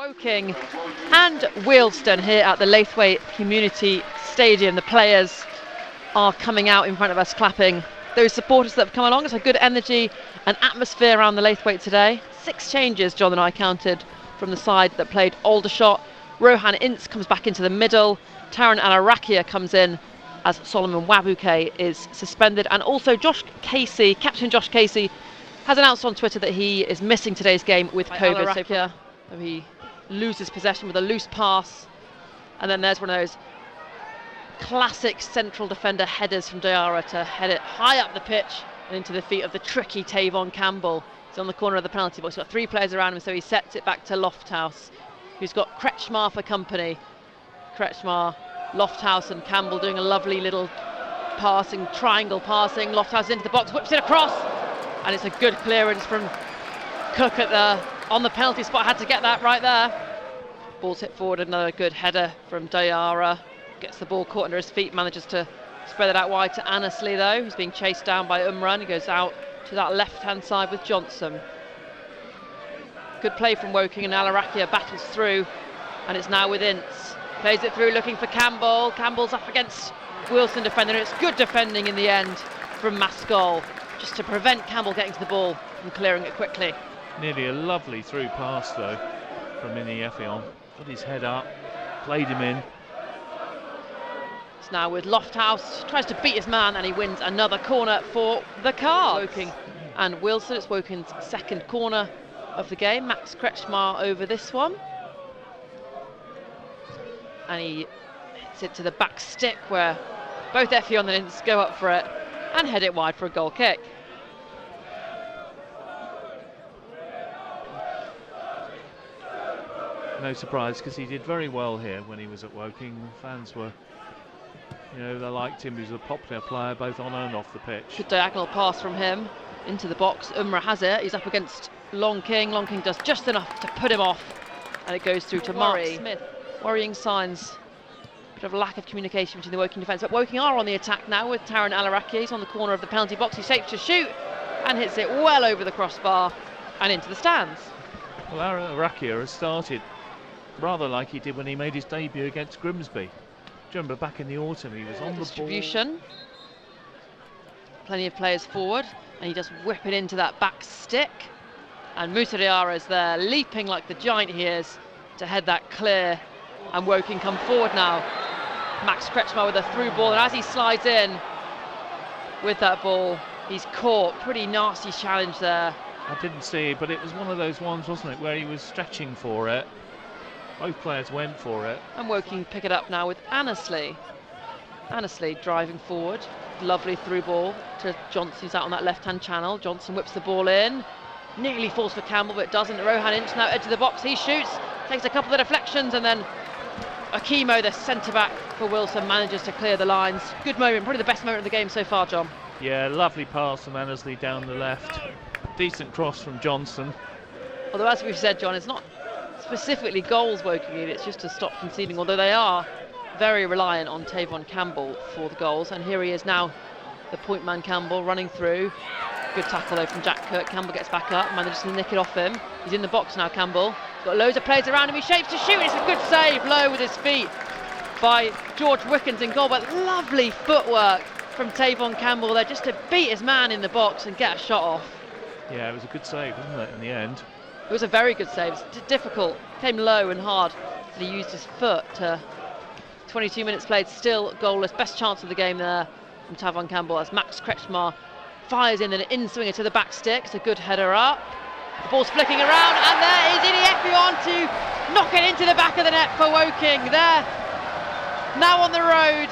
Woking and Wealdstone here at the Laithwaite Community Stadium. The players are coming out in front of us clapping. Those supporters that have come along, it's a good energy and atmosphere around the Laithwaite today. 6 changes, John and I counted, from the side that played Aldershot. Rohan Ince comes back into the middle. Taran Alarakia comes in as Solomon Wabuke is suspended. And also Josh Casey, Captain Josh Casey, has announced on Twitter that he is missing today's game with COVID. So he loses possession with a loose pass. And then there's one of those classic central defender headers from Diarra to head it high up the pitch and into the feet of the tricky Tavon Campbell. He's on the corner of the penalty box. He's got 3 players around him, so he sets it back to Lofthouse, who's got Kretschmar for company. Kretschmar, Lofthouse and Campbell doing a lovely little passing, triangle passing. Lofthouse into the box, whips it across, and it's a good clearance from Cook on the penalty spot. Had to get that right there. Ball's hit forward, another good header from Diarra. Gets the ball caught under his feet, manages to spread it out wide to Annesley though, who's being chased down by Umran. He goes out to that left-hand side with Johnson. Good play from Woking, and Alarakia battles through, and it's now with Ince. Plays it through looking for Campbell. Campbell's up against Wealdstone defender, and it's good defending in the end from Maskell, just to prevent Campbell getting to the ball and clearing it quickly. Nearly a lovely through pass though from Mini Effion. Got his head up, played him in. It's now with Lofthouse, tries to beat his man, and he wins another corner for the Cards. Woking and Wealdstone. It's Woking's second corner of the game. Max Kretschmar over this one. And he hits it to the back stick where both Effion and Ince go up for it and head it wide for a goal kick. No surprise, because he did very well here when he was at Woking. Fans were, they liked him. He was a popular player both on and off the pitch. Good diagonal pass from him into the box. Umrah has it. He's up against Long King. Long King does just enough to put him off, and it goes through to Murray. Smith. Worrying signs. Bit of a lack of communication between the Woking defence. But Woking are on the attack now with Taran Alarakia. He's on the corner of the penalty box. He's safe to shoot and hits it well over the crossbar and into the stands. Well, Alarakia has started rather like he did when he made his debut against Grimsby. Do you remember back in the autumn he was on the distribution. Plenty of players forward, and he just whip it into that back stick. And Moussa Diarra's there, leaping like the giant he is, to head that clear. And Woking come forward now. Max Kretschmar with a through ball, and as he slides in with that ball, he's caught. Pretty nasty challenge there. I didn't see it, but it was one of those ones, wasn't it, where he was stretching for it. Both players went for it. And Woking pick it up now with Annesley. Annesley driving forward. Lovely through ball to Johnson, who's out on that left-hand channel. Johnson whips the ball in. Nearly falls for Campbell, but doesn't. Rohan Ince now edge of the box. He shoots, takes a couple of deflections, and then Akimo, the centre-back for Wealdstone, manages to clear the lines. Good moment, probably the best moment of the game so far, John. Yeah, lovely pass from Annesley down the left. Decent cross from Johnson. Although, as we've said, John, it's not specifically goals Woking need, it's just to stop conceding, although they are very reliant on Tavon Campbell for the goals. And here he is now, the point man Campbell running through. Good tackle though from Jack Kirk. Campbell gets back up, manages to nick it off him. He's in the box now, Campbell. He's got loads of players around him. He shapes to shoot. It's a good save, low with his feet by George Wickens in goal. But lovely footwork from Tavon Campbell there, just to beat his man in the box and get a shot off. Yeah, it was a good save, wasn't it, in the end? It was a very good save. It's difficult. Came low and hard, and he used his foot to. 22 minutes played, still goalless. Best chance of the game there from Tavon Campbell as Max Kretschmar fires in, an in-swinger to the back stick. It's a good header up. The ball's flicking around, and there is Ini Effion to knock it into the back of the net for Woking. They're now on the road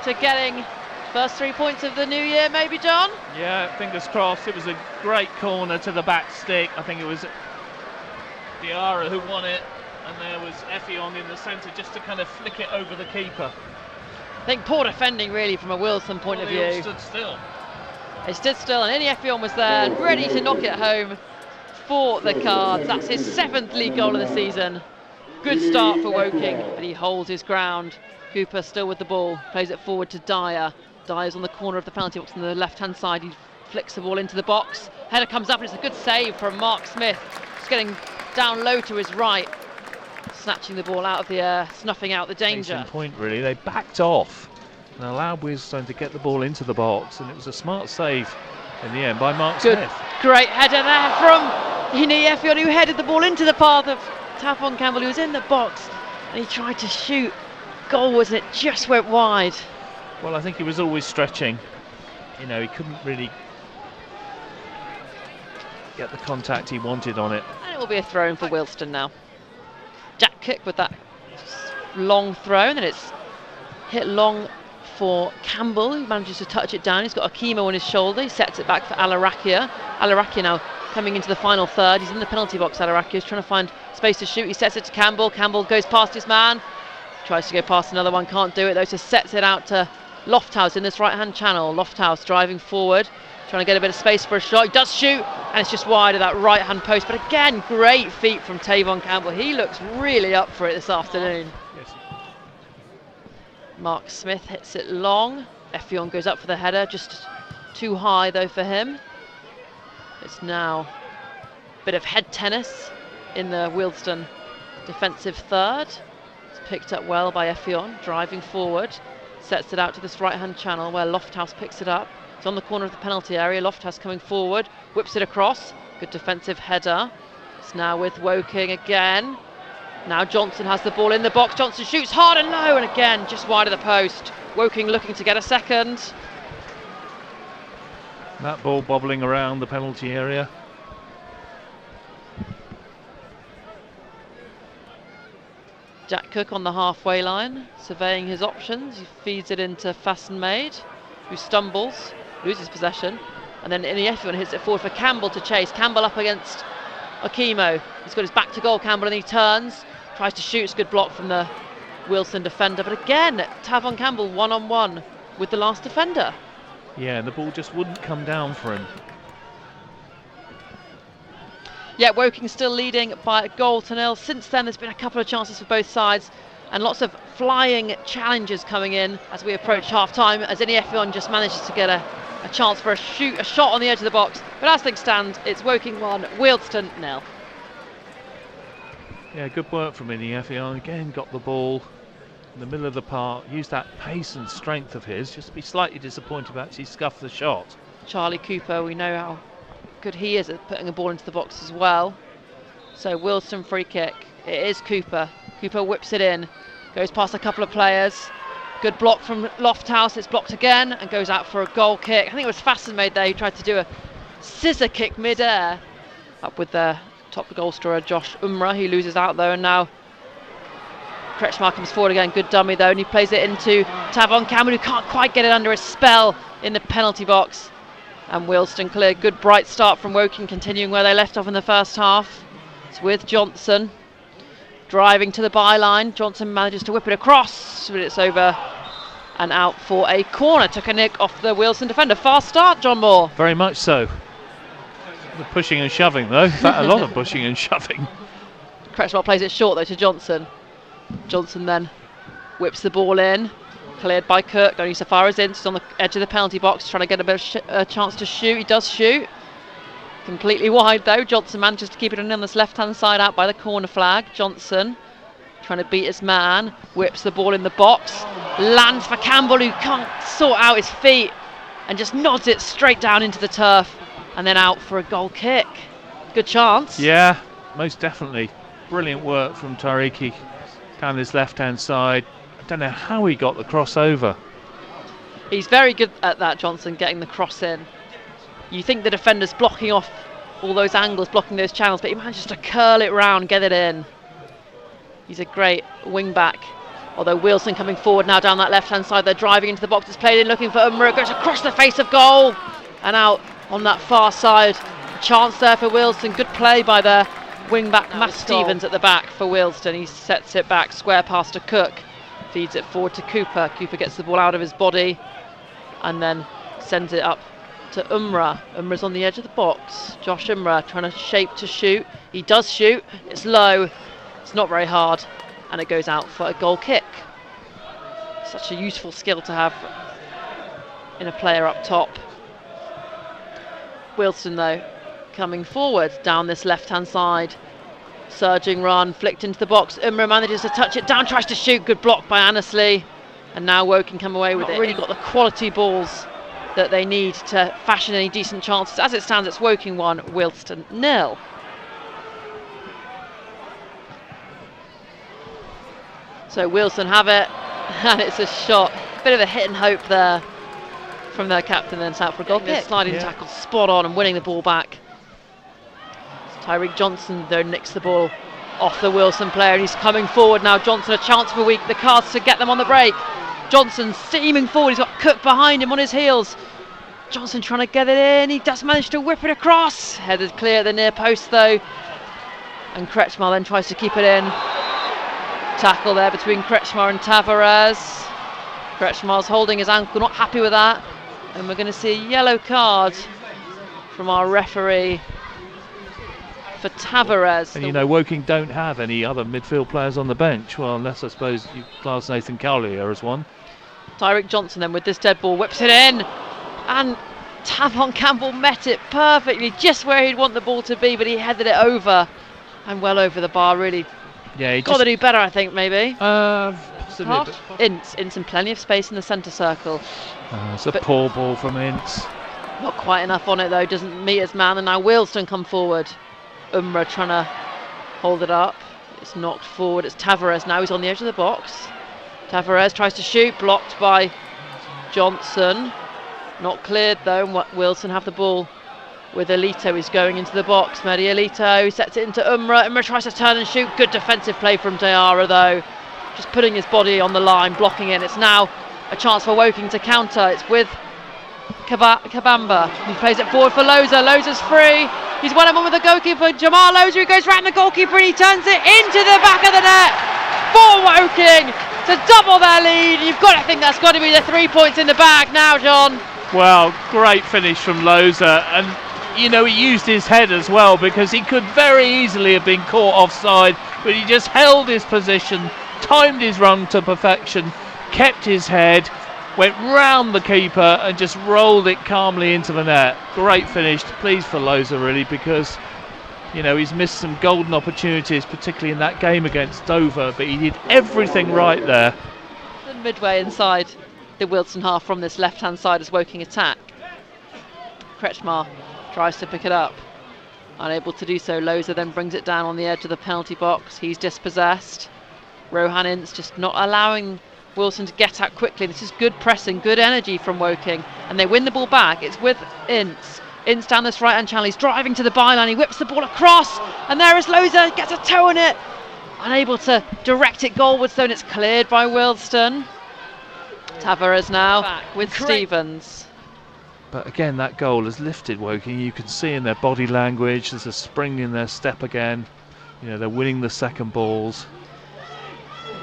to getting first 3 points of the new year, maybe, John? Yeah, fingers crossed. It was a great corner to the back stick. I think it was Diarra who won it, and there was Effion in the centre just to kind of flick it over the keeper. I think poor defending really from a Wealdstone point of view. They all stood still. They stood still, and Ini Effion was there ready to knock it home for the Cards. That's his 7th league goal of the season. Good start for Woking, but he holds his ground. Cooper still with the ball, plays it forward to Dyer. Dyer's on the corner of the penalty box on the left-hand side. He flicks the ball into the box. Header comes up, and it's a good save from Mark Smith. Just getting down low to his right. snatching the ball out of the air, snuffing out the danger. Case in point, really, they backed off and allowed Wealdstone to get the ball into the box, and it was a smart save in the end by Mark Smith. Great header there from Ini Effiong, who headed the ball into the path of Tavon Campbell, who was in the box, and he tried to shoot. Goal, wasn't it? Just went wide. Well, I think he was always stretching. You know, he couldn't really get the contact he wanted on it. And it will be a throw in for Wealdstone now. Jack Cook with that long throw, and then it's hit long for Campbell, who manages to touch it down. He's got a chemo on his shoulder. He sets it back for Alarakia. Alarakia now coming into the final third. He's in the penalty box. Alarakia is trying to find space to shoot. He sets it to Campbell. Campbell goes past his man. Tries to go past another one. Can't do it though. So sets it out to Lofthouse in this right-hand channel. Lofthouse driving forward, trying to get a bit of space for a shot. He does shoot, and it's just wide of that right-hand post. But again, great feet from Tavon Campbell. He looks really up for it this afternoon. Yes. Mark Smith hits it long. Effiong goes up for the header, just too high though for him. It's now a bit of head tennis in the Wealdstone defensive third. It's picked up well by Effiong, driving forward. Sets it out to this right-hand channel where Lofthouse picks it up. It's on the corner of the penalty area. Lofthouse coming forward, whips it across. Good defensive header. It's now with Woking again. Now Johnson has the ball in the box. Johnson shoots hard and low, and again just wide of the post. Woking looking to get a second. That ball bobbling around the penalty area. Jack Cook on the halfway line, surveying his options. He feeds it into Fastenmaid, who stumbles, loses possession, and then Ini Effiong hits it forward for Campbell to chase. Campbell up against Okimo. He's got his back to goal, Campbell, and he turns, tries to shoot. It's a good block from the Wealdstone defender, but again, Tavon Campbell one-on-one with the last defender. Yeah, and the ball just wouldn't come down for him. Yeah, Woking still leading by a goal to nil. Since then, there's been a couple of chances for both sides and lots of flying challenges coming in as we approach half-time, as Ini Effiong just manages to get a chance for a shot on the edge of the box. But as things stand, it's Woking 1, Wealdstone 0. Yeah, good work from Ini Effiong. Again, got the ball in the middle of the park, used that pace and strength of his. Just be slightly disappointed about he scuffed the shot. Charlie Cooper, we know how good he is at putting a ball into the box as well. So Wealdstone free kick. It is Cooper. Cooper whips it in, goes past a couple of players. Good block from Lofthouse. It's blocked again and goes out for a goal kick. I think it was Fastenmaid there who tried to do a scissor kick mid-air. Up with the top goal scorer Josh Umrah. He loses out though, and now Kretschmar comes forward again. Good dummy though, and he plays it into Tavon Campbell, who can't quite get it under a spell in the penalty box. And Wealdstone clear. Good bright start from Woking, continuing where they left off in the first half. It's with Johnson driving to the byline. Johnson manages to whip it across, but it's over and out for a corner. Took a nick off the Wealdstone defender. Fast start, John Moore. Very much so. The pushing and shoving though. In fact, a lot of pushing and shoving. Kretschmar plays it short though to Johnson. Johnson then whips the ball in. Cleared by Cook, only so far as in. He's on the edge of the penalty box, trying to get a bit of a chance to shoot. He does shoot. Completely wide though. Johnson manages to keep it on this left-hand side out by the corner flag. Johnson trying to beat his man. Whips the ball in the box. Lands for Campbell, who can't sort out his feet, and just nods it straight down into the turf. And then out for a goal kick. Good chance. Yeah, most definitely. Brilliant work from Tariki down this left-hand side. I don't know how he got the crossover. He's very good at that, Johnson, getting the cross in. You think the defender's blocking off all those angles, blocking those channels, but he manages to curl it round, get it in. He's a great wing back. Although Wealdstone coming forward now down that left-hand side, they're driving into the box. It's played in, looking for Umrah. Goes across the face of goal and out on that far side. A chance there for Wealdstone. Good play by the wing back, Matt Stevens at the back for Wealdstone. He sets it back, square pass to Cook. Feeds it forward to Cooper. Cooper gets the ball out of his body and then sends it up to Umrah. Umrah's on the edge of the box. Josh Umrah trying to shape to shoot. He does shoot. It's low. It's not very hard. And it goes out for a goal kick. Such a useful skill to have in a player up top. Wealdstone though coming forward down this left hand side. Surging run, flicked into the box. Umrah manages to touch it down, tries to shoot. Good block by Annesley. And now Woking come away with it. Really got the quality balls that they need to fashion any decent chances. As it stands, it's Woking 1, Wealdstone 0. So Wealdstone have it, and it's a shot. Bit of a hit and hope there from their captain, then out for a goal kick. Sliding tackle, spot on, and winning the ball back. Tyreek Johnson, though, nicks the ball off the Wealdstone player, and he's coming forward now. Johnson, a chance for the Cards to get them on the break. Johnson steaming forward, he's got Cook behind him on his heels. Johnson trying to get it in, he does manage to whip it across. Headed clear at the near post though. And Kretschmar then tries to keep it in. Tackle there between Kretschmar and Tavares. Kretschmar's holding his ankle, not happy with that. And we're going to see a yellow card from our referee for Tavares. And Woking don't have any other midfield players on the bench. Well, unless I suppose you class Nathan Cowlier as one. Tyreek Johnson then with this dead ball whips it in. And Tavon Campbell met it perfectly, just where he'd want the ball to be, but he headed it over and well over the bar, really. Yeah, got to do better, I think, maybe. Possibly. Ince in plenty of space in the centre circle. It's a poor ball from Ince. Not quite enough on it though, doesn't meet his man, and now Wealdstone come forward. Umrah trying to hold it up. It's knocked forward, it's Tavares now, he's on the edge of the box. Tavares tries to shoot, blocked by Johnson. Not cleared though, and Wealdstone have the ball with Alito. He's going into the box. Mehdi Alito sets it into Umrah. Umrah tries to turn and shoot. Good defensive play from Diarra though. Just putting his body on the line, blocking it. It's now a chance for Woking to counter. It's with Kabamba. He plays it forward for Loza. Loza's free. He's one on one with the goalkeeper. Jamal Loza, who goes round the goalkeeper and he turns it into the back of the net for Woking to double their lead. You've got to think that's got to be the 3 points in the bag now, John. Well, great finish from Loza, and he used his head as well, because he could very easily have been caught offside, but he just held his position, timed his run to perfection, kept his head, went round the keeper and just rolled it calmly into the net. Great finish. Pleased for Loza really, because he's missed some golden opportunities, particularly in that game against Dover, but he did everything right there. Midway inside the Wealdstone half from this left hand side as Woking attack. Kretschmar tries to pick it up, unable to do so. Loza then brings it down on the edge of the penalty box. He's dispossessed. Rohan Ince just not allowing Wealdstone to get out quickly. This is good pressing, good energy from Woking, and they win the ball back. It's with Ince. Ince down this right hand channel, he's driving to the byline, he whips the ball across, and there is Loza, gets a toe on it, unable to direct it goalwards though, and it's cleared by Wealdstone. Tavares now back with Stevens. But again, that goal has lifted Woking. You can see in their body language, there's a spring in their step again. They're winning the second balls.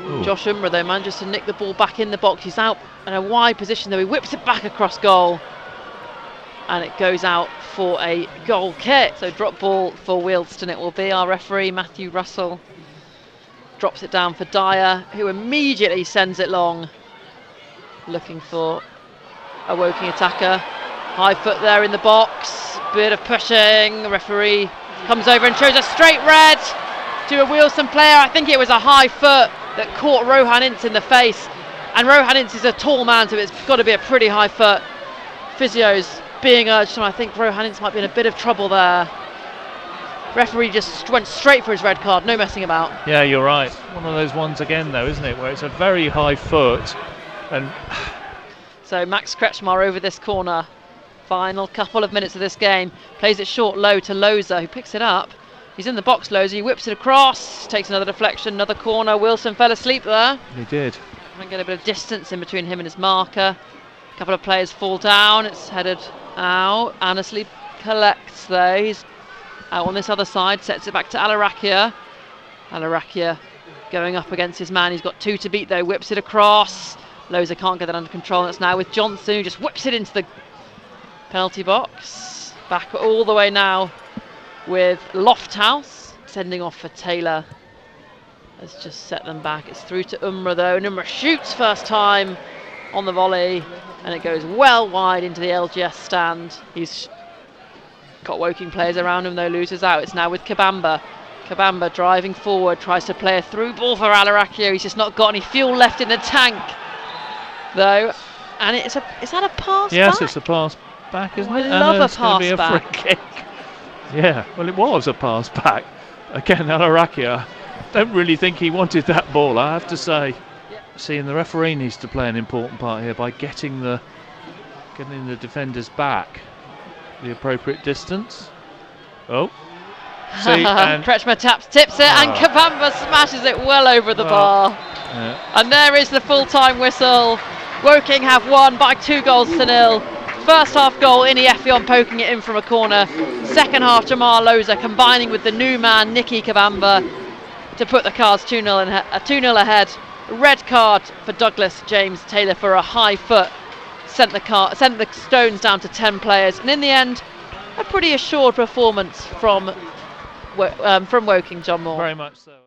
Ooh. Josh Umrah though manages to nick the ball back in the box. He's out in a wide position though, he whips it back across goal, and it goes out for a goal kick. So drop ball for Wealdstone it will be. Our referee Matthew Russell drops it down for Dyer, who immediately sends it long, looking for a Woking attacker. High foot there in the box, bit of pushing. The referee comes over and shows a straight red to a Wealdstone player. I think it was a high foot that caught Rohan Ince in the face, and Rohan Ince is a tall man, so it's got to be a pretty high foot. Physio's being urged, and I think Rohan Ince might be in a bit of trouble there. Referee just went straight for his red card, no messing about. Yeah, you're right. One of those ones again though, isn't it, where it's a very high foot. And so Max Kretschmar over this corner. Final couple of minutes of this game. Plays it short low to Loza, who picks it up. He's in the box, Loza. He whips it across. Takes another deflection, another corner. Wealdstone fell asleep there. He did. And get a bit of distance in between him and his marker. A couple of players fall down. It's headed out. Annesley collects though. He's out on this other side. Sets it back to Alarakia. Alarakia going up against his man. He's got two to beat though. Whips it across. Loza can't get that under control. That's now with Johnson, who just whips it into the penalty box. Back all the way now with Lofthouse, sending off for Taylor. Has just set them back. It's through to Umrah though, and Umrah shoots first time on the volley, and it goes well wide into the LGS stand. He's got Woking players around him though, loses out. It's now with Kabamba. Kabamba driving forward, tries to play a through ball for Alaracchio. He's just not got any fuel left in the tank, though. And is that a pass yes, back? It's a pass back, isn't it? I love a it's gonna pass be a back. free kick. Yeah, well, it was a pass back. Again, Alaracchio, don't really think he wanted that ball, I have to say. Seeing the referee needs to play an important part here by getting the defenders back the appropriate distance. Oh, see, and Kretschmer tips it, and Kabamba smashes it well over the bar. Yeah. And there is the full-time whistle. Woking have won by 2-0. First half goal, Ini Effiong poking it in from a corner. Second half, Jamal Loza combining with the new man, Nicky Kabamba, to put the Cards 2-0 ahead. Red card for Douglas James Taylor for a high foot. Sent the Stones down to 10 players. And in the end, a pretty assured performance from Woking, John Moore. Very much so.